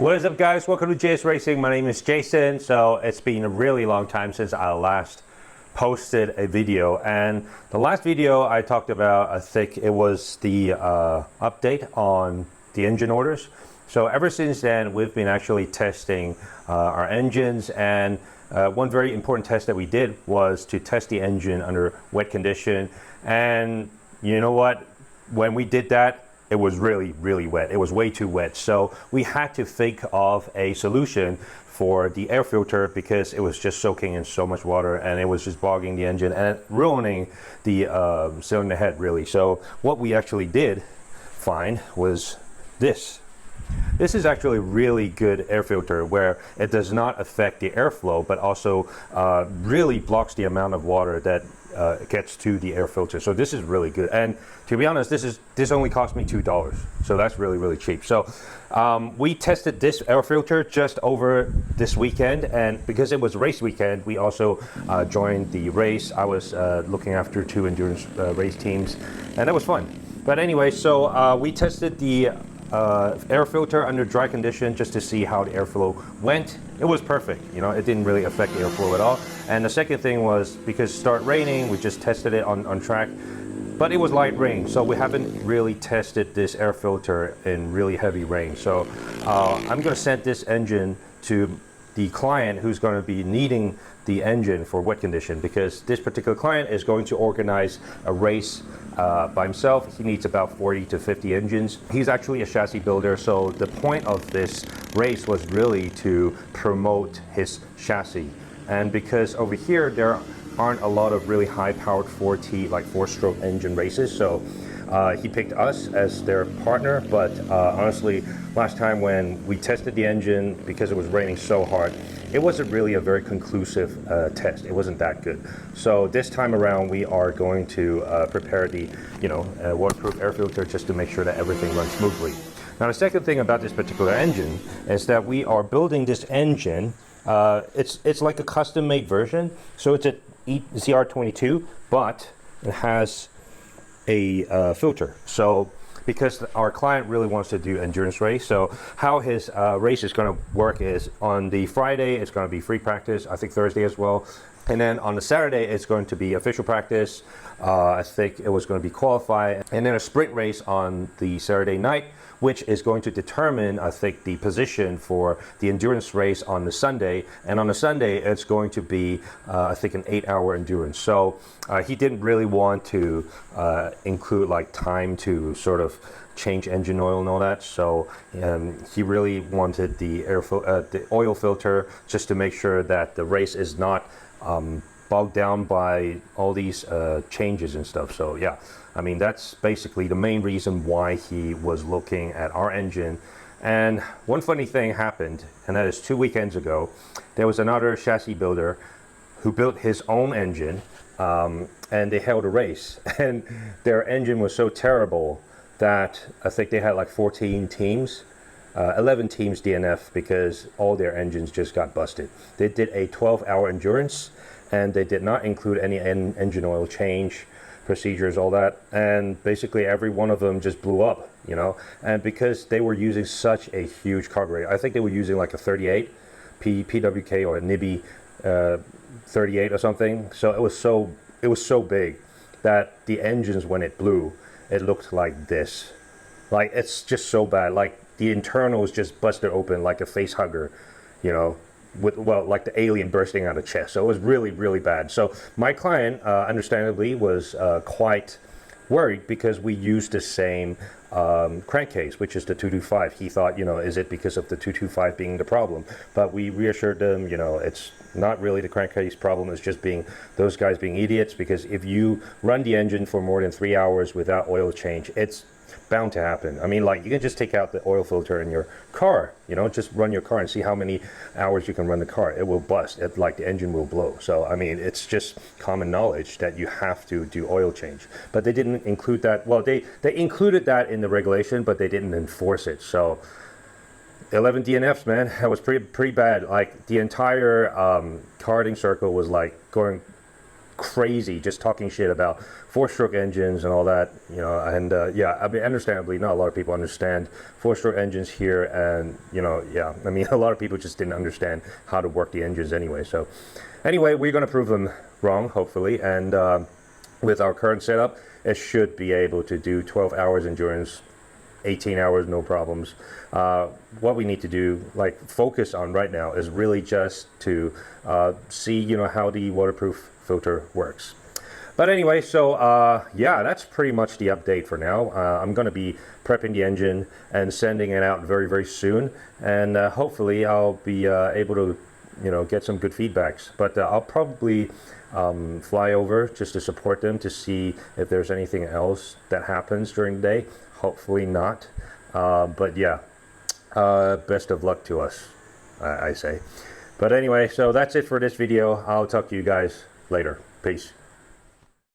What is up, guys? Welcome to JS Racing. My name is Jason. So it's been a really long time since I last posted a video, and the last video I talked about, I think it was the update on the engine orders. So ever since then, we've been actually testing our engines, and one very important test that we did was to test the engine under wet condition. And you know what? When we did that, it was really wet. It was way too wet. So we had to think of a solution for the air filter because it was just soaking in so much water and it was just bogging the engine and ruining the cylinder head, really. So what we actually did find was this. This is actually a really good air filter where it does not affect the airflow, but also really blocks the amount of water that gets to the air filter. So this is really good. And to be honest, this only cost me $2. So that's really cheap. So we tested this air filter just over this weekend, and because it was race weekend, we also joined the race. I was looking after two endurance race teams, and that was fun. But anyway, so we tested the air filter under dry condition just to see how the airflow went. It was perfect, you know, it didn't really affect the airflow at all. And the second thing was, because it started raining, we just tested it on track, but it was light rain, so we haven't really tested this air filter in really heavy rain. So I'm going to send this engine to the client who's going to be needing the engine for wet condition, because this particular client is going to organize a race by himself. He needs about 40 to 50 engines. He's actually a chassis builder, so the point of this race was really to promote his chassis. And because over here there aren't a lot of really high-powered 4T, like four-stroke engine races, so he picked us as their partner. But honestly, last time when we tested the engine, because it was raining so hard, it wasn't really a very conclusive test. It wasn't that good. So this time around, we are going to prepare the, waterproof air filter just to make sure that everything runs smoothly. Now, the second thing about this particular engine is that we are building this engine. It's like a custom-made version. So it's a ZR22, but it has a filter. So because our client really wants to do endurance race, so how his race is going to work is on the Friday it's going to be free practice, I think Thursday as well, and then on the Saturday it's going to be official practice. I think it was going to be qualify, and then a sprint race on the Saturday night, which is going to determine, I think, the position for the endurance race on the Sunday. And on the Sunday, it's going to be, I think, an 8-hour endurance. So he didn't really want to include like time to sort of change engine oil and all that. So he really wanted the oil filter just to make sure that the race is not bogged down by all these changes and stuff. So yeah, I mean, that's basically the main reason why he was looking at our engine. And one funny thing happened, and that is 2 weekends ago, there was another chassis builder who built his own engine, and they held a race, and their engine was so terrible that I think they had like 14 teams, 11 teams DNF, because all their engines just got busted. They did a 12-hour endurance, and they did not include any engine oil change procedures, all that, and basically every one of them just blew up, and because they were using such a huge carburetor. I think they were using like a 38 PWK or a Nibby 38 or something, so it was so big that the engines, when it blew, it looked like this. Like, it's just so bad, like the internals just busted open like a face hugger, with, well, like the alien bursting out of chest. So it was really bad. So my client, understandably, was quite worried because we used the same crankcase, which is the 225. He thought, is it because of the 225 being the problem? But we reassured them, it's not really the crankcase problem. It's just those guys being idiots, because if you run the engine for more than 3 hours without oil change, it's bound to happen. I mean, like, you can just take out the oil filter in your car, just run your car and see how many hours you can run the car. It will bust. Like, the engine will blow. So I mean, it's just common knowledge that you have to do oil change, but they didn't include that. Well, they included that in the regulation, but they didn't enforce it. So 11 DNFs, man. That was pretty bad. Like, the entire karting circle was like going crazy just talking shit about four-stroke engines and all that, you know. And yeah, I mean, understandably, not a lot of people understand four-stroke engines here, and you know, yeah, I mean, a lot of people just didn't understand how to work the engines anyway. So anyway, we're going to prove them wrong, hopefully, and with our current setup, it should be able to do 12 hours endurance, 18 hours, no problems. What we need to do, like focus on right now, is really just to see, you know, how the waterproof filter works. But anyway, so yeah, that's pretty much the update for now. I'm going to be prepping the engine and sending it out very, very soon, and hopefully I'll be able to, you know, get some good feedbacks. But I'll probably fly over just to support them to see if there's anything else that happens during the day. Hopefully not. But yeah, best of luck to us, I say. But anyway, so that's it for this video. I'll talk to you guys later. Peace.